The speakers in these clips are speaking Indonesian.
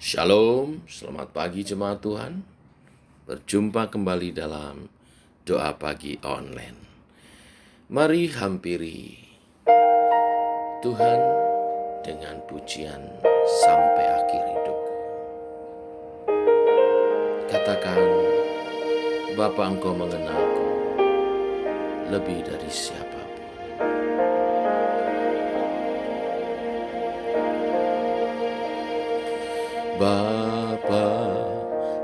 Shalom, selamat pagi jemaat Tuhan. Berjumpa kembali dalam doa pagi online. Mari hampiri Tuhan dengan pujian sampai akhir hidupku. Katakan, Bapa, Engkau mengenalku lebih dari siapapun. Bapa,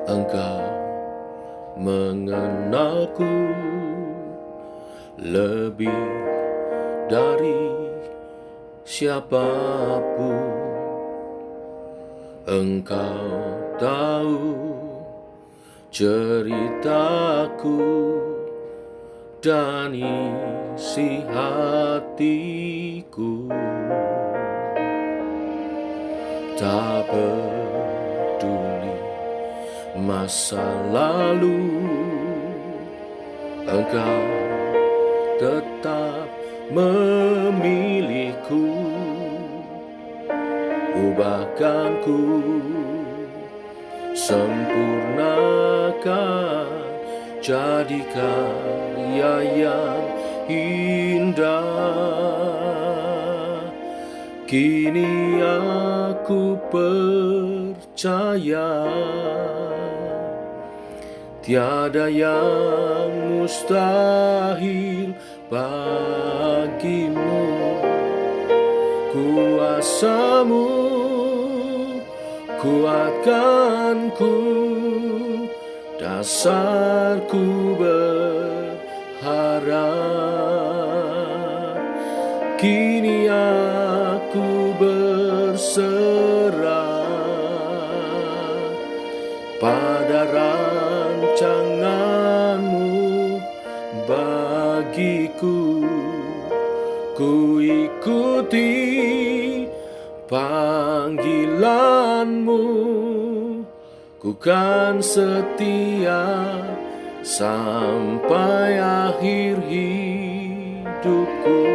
Engkau mengenalku lebih dari siapapun. Engkau tahu ceritaku dan isi hatiku. Tak peduli masa lalu, Engkau tetap memilihku. Ubahkanku, sempurnakan, jadi karya yang indah. Kini aku percaya tiada yang mustahil bagimu. Kuasamu kuatkanku, dasarku berharap. Kini aku berserah pada rancanganmu bagiku. Ku ikuti panggilanmu, ku kan setia sampai akhir hidupku.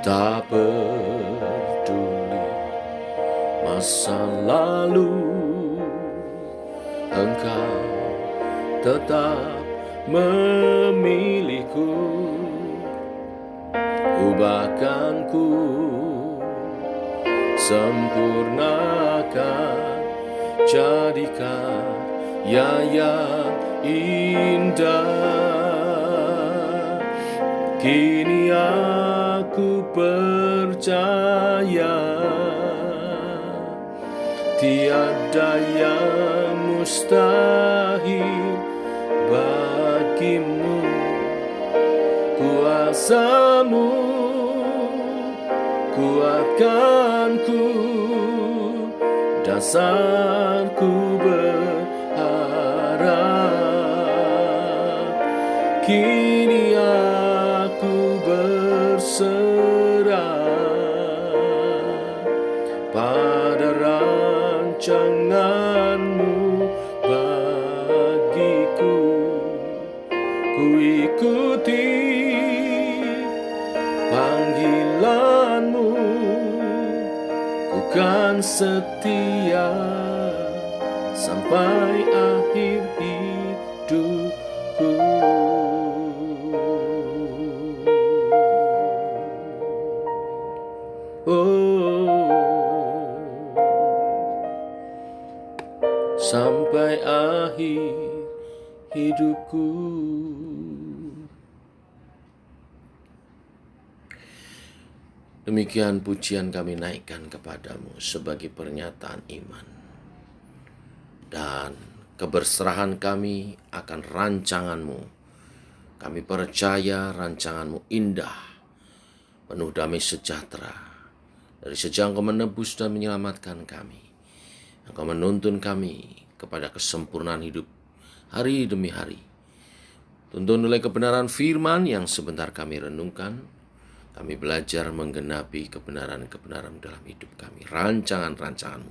Tak peduli masa lalu, Engkau tetap memilihku. Ubahkanku, sempurnakan, jadikan yang indah. Kini aku percaya tiada yang mustahil bagimu. Kuasamu kuatkanku, dasarku berharap. Kini aku berserah pada rancanganmu bagiku. Ku ikuti panggilanmu, ku kan setia sampai akhir hidupku. Sampai akhir hidupku. Demikian pujian kami naikkan kepadamu sebagai pernyataan iman dan keberserahan kami akan rancanganmu. Kami percaya rancanganmu indah, penuh damai sejahtera. Dari sejak Engkau menebus dan menyelamatkan kami, Engkau menuntun kami kepada kesempurnaan hidup hari demi hari. Tuntun oleh kebenaran firman yang sebentar kami renungkan, kami belajar menggenapi kebenaran-kebenaran dalam hidup kami, rancangan-rancanganmu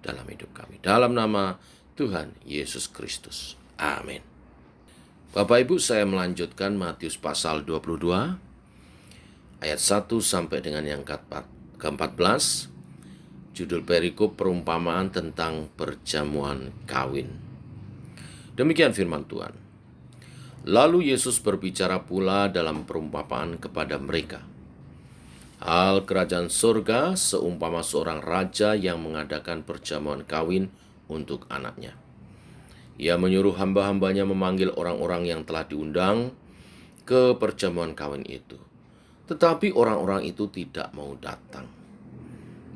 dalam hidup kami. Dalam nama Tuhan Yesus Kristus. Amin. Bapak Ibu, saya melanjutkan Matius pasal 22 ayat 1 sampai dengan yang ke-14. Judul perikop perumpamaan tentang perjamuan kawin. Demikian firman Tuhan. Lalu Yesus berbicara pula dalam perumpamaan kepada mereka. Hal kerajaan surga seumpama seorang raja yang mengadakan perjamuan kawin untuk anaknya. Ia menyuruh hamba-hambanya memanggil orang-orang yang telah diundang ke perjamuan kawin itu. Tetapi orang-orang itu tidak mau datang.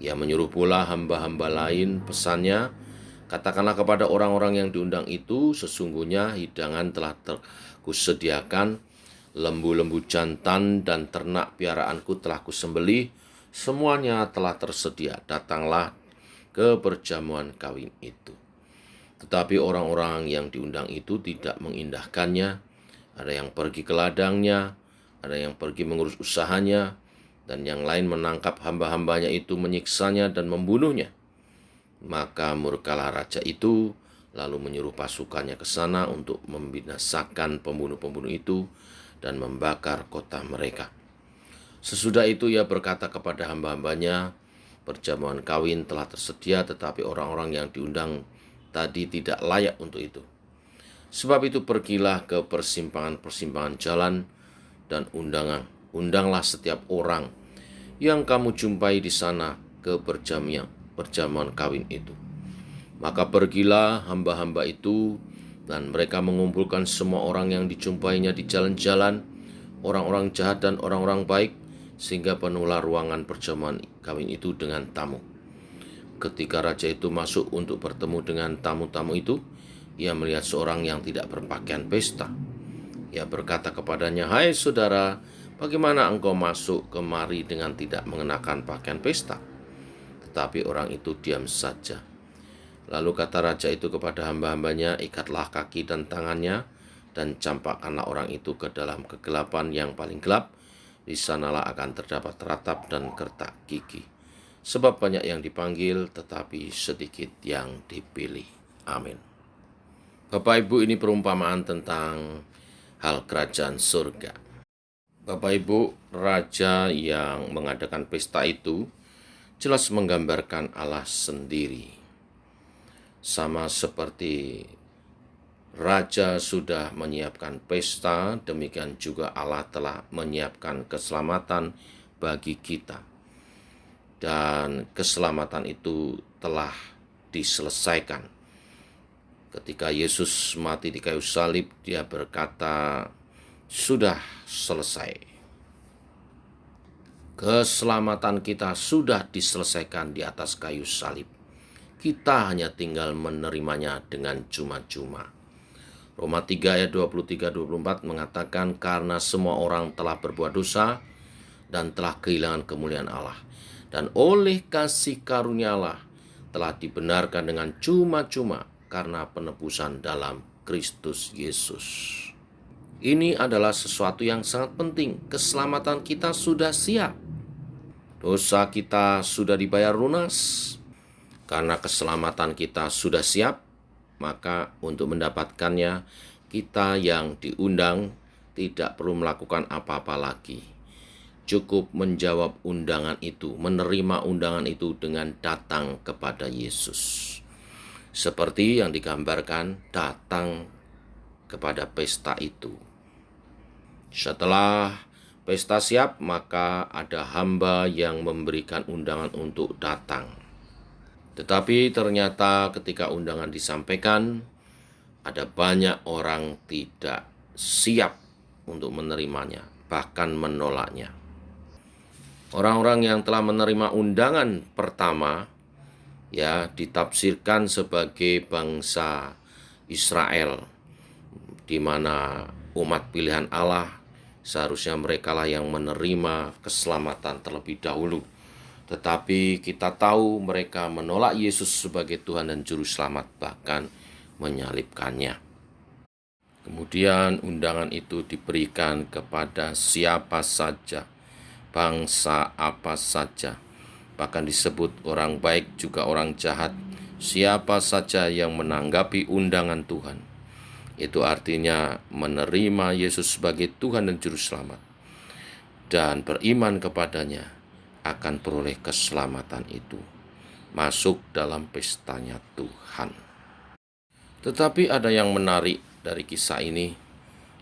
Ia menyuruh pula hamba-hamba lain, pesannya, katakanlah kepada orang-orang yang diundang itu, sesungguhnya hidangan telah kusediakan, lembu-lembu jantan dan ternak piaraanku telah kusembelih, semuanya telah tersedia, datanglah ke perjamuan kawin itu. Tetapi orang-orang yang diundang itu tidak mengindahkannya, ada yang pergi ke ladangnya, ada yang pergi mengurus usahanya, dan yang lain menangkap hamba-hambanya itu, menyiksanya dan membunuhnya. Maka murkalah raja itu, lalu menyuruh pasukannya ke sana untuk membinasakan pembunuh-pembunuh itu dan membakar kota mereka. Sesudah itu ia berkata kepada hamba-hambanya, perjamuan kawin telah tersedia, tetapi orang-orang yang diundang tadi tidak layak untuk itu. Sebab itu pergilah ke persimpangan-persimpangan jalan dan undanglah setiap orang yang kamu jumpai di sana ke perjamuan kawin itu. Maka pergilah hamba-hamba itu, dan mereka mengumpulkan semua orang yang dijumpainya di jalan-jalan, orang-orang jahat dan orang-orang baik, sehingga penuhlah ruangan perjamuan kawin itu dengan tamu. Ketika raja itu masuk untuk bertemu dengan tamu-tamu itu, ia melihat seorang yang tidak berpakaian pesta. Ia berkata kepadanya, "Hai saudara, bagaimana engkau masuk kemari dengan tidak mengenakan pakaian pesta?" Tetapi orang itu diam saja. Lalu kata raja itu kepada hamba-hambanya, "Ikatlah kaki dan tangannya, dan campakkanlah orang itu ke dalam kegelapan yang paling gelap. Di sanalah akan terdapat ratap dan gertak gigi. Sebab banyak yang dipanggil, tetapi sedikit yang dipilih." Amin. Bapak Ibu, ini perumpamaan tentang hal kerajaan surga. Bapak Ibu, raja yang mengadakan pesta itu jelas menggambarkan Allah sendiri. Sama seperti raja sudah menyiapkan pesta, demikian juga Allah telah menyiapkan keselamatan bagi kita. Dan keselamatan itu telah diselesaikan. Ketika Yesus mati di kayu salib, dia berkata, "Sudah selesai." Keselamatan kita sudah diselesaikan di atas kayu salib. Kita hanya tinggal menerimanya dengan cuma-cuma. Roma 3 ayat 23-24 mengatakan, karena semua orang telah berbuat dosa dan telah kehilangan kemuliaan Allah. Dan oleh kasih karunia Allah telah dibenarkan dengan cuma-cuma karena penebusan dalam Kristus Yesus. Ini adalah sesuatu yang sangat penting. Keselamatan kita sudah siap. Dosa kita sudah dibayar lunas. Karena keselamatan kita sudah siap, maka untuk mendapatkannya, kita yang diundang tidak perlu melakukan apa-apa lagi. Cukup menjawab undangan itu, menerima undangan itu dengan datang kepada Yesus. Seperti yang digambarkan, datang kepada pesta itu. Setelah pesta siap, maka ada hamba yang memberikan undangan untuk datang. Tetapi ternyata ketika undangan disampaikan, ada banyak orang tidak siap untuk menerimanya, bahkan menolaknya. Orang-orang yang telah menerima undangan pertama, ditafsirkan sebagai bangsa Israel, di mana umat pilihan Allah, seharusnya merekalah yang menerima keselamatan terlebih dahulu. Tetapi kita tahu mereka menolak Yesus sebagai Tuhan dan Juru Selamat, bahkan menyalibkannya. Kemudian undangan itu diberikan kepada siapa saja, bangsa apa saja. Bahkan disebut orang baik juga orang jahat, Siapa saja yang menanggapi undangan Tuhan, itu artinya menerima Yesus sebagai Tuhan dan Juru Selamat, dan beriman kepadanya, akan peroleh keselamatan itu, masuk dalam pestanya Tuhan. Tetapi ada yang menarik dari kisah ini.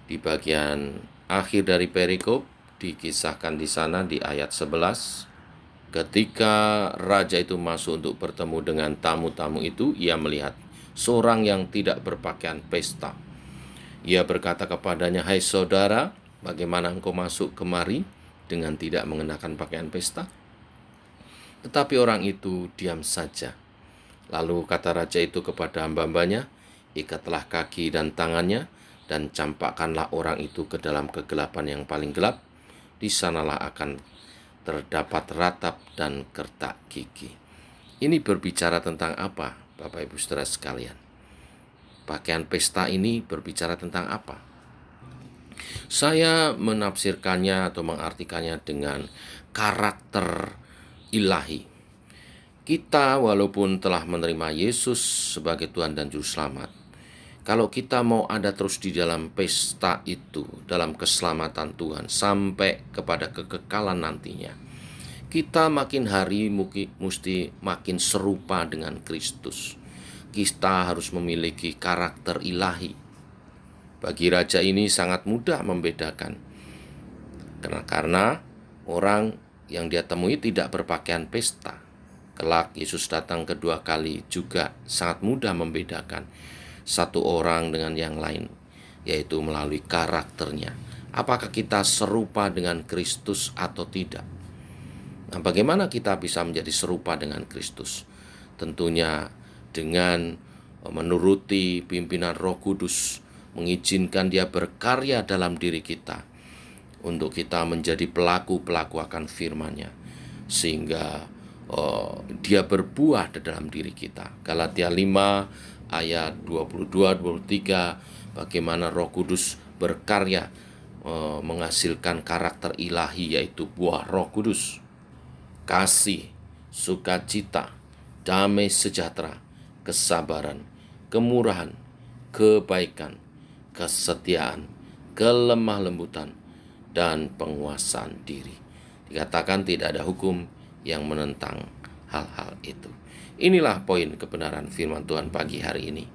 Di bagian akhir dari perikop dikisahkan di sana di ayat 11, ketika raja itu masuk untuk bertemu dengan tamu-tamu itu, ia melihat seorang yang tidak berpakaian pesta. Ia berkata kepadanya, "Hai saudara, bagaimana engkau masuk kemari dengan tidak mengenakan pakaian pesta?" Tetapi orang itu diam saja. Lalu kata raja itu kepada hamba-hambanya, "Ikatlah kaki dan tangannya, dan campakkanlah orang itu ke dalam kegelapan yang paling gelap. Di sanalah akan terdapat ratap dan kertak gigi." Ini berbicara tentang apa, Bapak Ibu Saudara sekalian? Pakaian pesta ini berbicara tentang apa? Saya menafsirkannya atau mengartikannya dengan karakter ilahi. Kita walaupun telah menerima Yesus sebagai Tuhan dan Juru Selamat, kalau kita mau ada terus di dalam pesta itu, dalam keselamatan Tuhan sampai kepada kekekalan nantinya, kita makin hari mesti makin serupa dengan Kristus. Kita harus memiliki karakter ilahi. Bagi raja ini sangat mudah membedakan, karena orang yang dia temui tidak berpakaian pesta. Kelak Yesus datang kedua kali juga sangat mudah membedakan satu orang dengan yang lain, yaitu melalui karakternya. Apakah kita serupa dengan Kristus atau tidak? Nah, bagaimana kita bisa menjadi serupa dengan Kristus? Tentunya dengan menuruti pimpinan Roh Kudus, mengizinkan Dia berkarya dalam diri kita, untuk kita menjadi pelaku-pelaku akan firman-Nya, sehingga Dia berbuah di dalam diri kita. Galatia 5 ayat 22-23, bagaimana Roh Kudus berkarya menghasilkan karakter ilahi, yaitu buah Roh Kudus: kasih, sukacita, damai sejahtera, kesabaran, kemurahan, kebaikan, kesetiaan, kelemah lembutan, dan penguasaan diri. Dikatakan tidak ada hukum yang menentang hal-hal itu. Inilah poin kebenaran firman Tuhan pagi hari ini.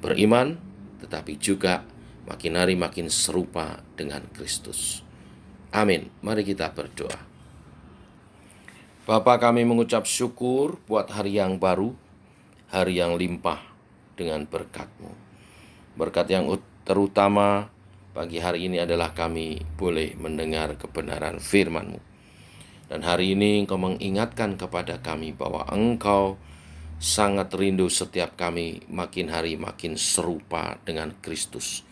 Beriman, tetapi juga makin hari makin serupa dengan Kristus. Amin. Mari kita berdoa. Bapa, kami mengucap syukur buat hari yang baru, hari yang limpah dengan berkat-Mu. Berkat yang terutama pagi hari ini adalah kami boleh mendengar kebenaran firman-Mu. Dan hari ini Engkau mengingatkan kepada kami bahwa Engkau sangat rindu setiap kami makin hari makin serupa dengan Kristus.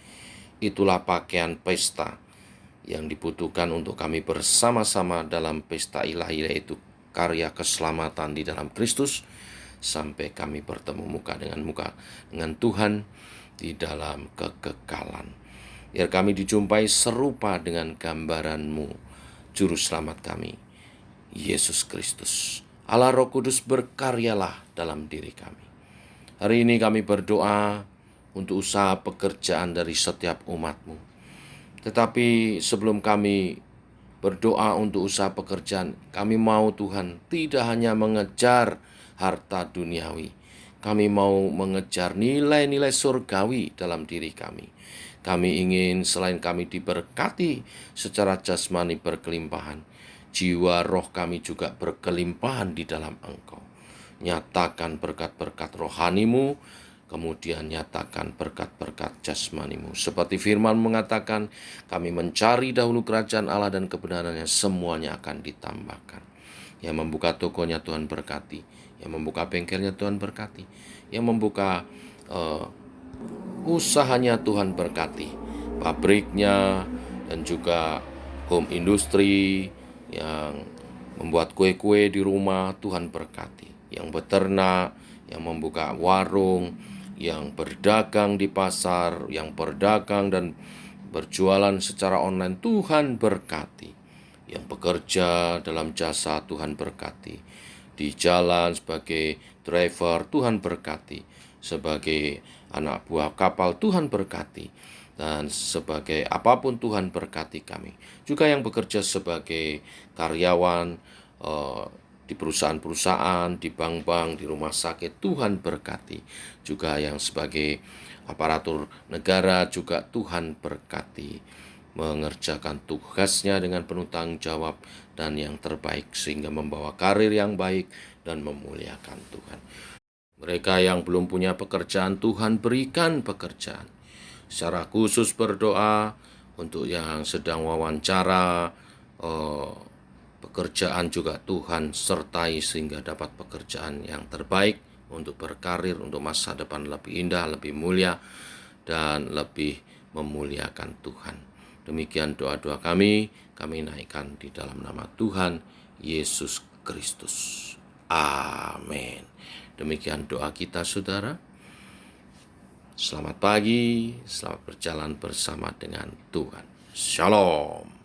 Itulah pakaian pesta yang dibutuhkan untuk kami bersama-sama dalam pesta ilahi, yaitu karya keselamatan di dalam Kristus, sampai kami bertemu muka dengan Tuhan di dalam kekekalan. Biar kami dijumpai serupa dengan gambaran-Mu, Juru Selamat kami, Yesus Kristus. Allah Roh Kudus, berkaryalah dalam diri kami. Hari ini kami berdoa untuk usaha pekerjaan dari setiap umat-Mu. Tetapi sebelum kami berdoa untuk usaha pekerjaan, kami mau Tuhan tidak hanya mengejar harta duniawi. Kami mau mengejar nilai-nilai surgawi dalam diri kami. Kami ingin selain kami diberkati secara jasmani berkelimpahan, jiwa roh kami juga berkelimpahan di dalam Engkau. Nyatakan berkat-berkat rohani-Mu, kemudian nyatakan berkat-berkat jasmani-Mu. Seperti firman mengatakan, kami mencari dahulu kerajaan Allah dan kebenarannya, semuanya akan ditambahkan. Yang membuka tokonya Tuhan berkati, yang membuka bengkelnya Tuhan berkati, yang membuka usahanya Tuhan berkati, pabriknya dan juga home industry, yang membuat kue-kue di rumah Tuhan berkati, yang beternak, yang membuka warung, yang berdagang di pasar, yang berdagang dan berjualan secara online Tuhan berkati, yang bekerja dalam jasa Tuhan berkati, di jalan sebagai driver, Tuhan berkati. Sebagai anak buah kapal, Tuhan berkati. Dan sebagai apapun Tuhan berkati kami. Juga yang bekerja sebagai karyawan di perusahaan-perusahaan, di bank-bank, di rumah sakit, Tuhan berkati. Juga yang sebagai aparatur negara juga Tuhan berkati, mengerjakan tugasnya dengan penuh tanggung jawab dan yang terbaik, sehingga membawa karir yang baik dan memuliakan Tuhan. Mereka yang belum punya pekerjaan, Tuhan berikan pekerjaan. Secara khusus berdoa untuk yang sedang wawancara pekerjaan, juga Tuhan sertai sehingga dapat pekerjaan yang terbaik untuk berkarir, untuk masa depan lebih indah, lebih mulia, dan lebih memuliakan Tuhan. Demikian doa-doa kami naikkan di dalam nama Tuhan Yesus Kristus. Amin. Demikian doa kita, saudara. Selamat pagi, selamat berjalan bersama dengan Tuhan. Shalom.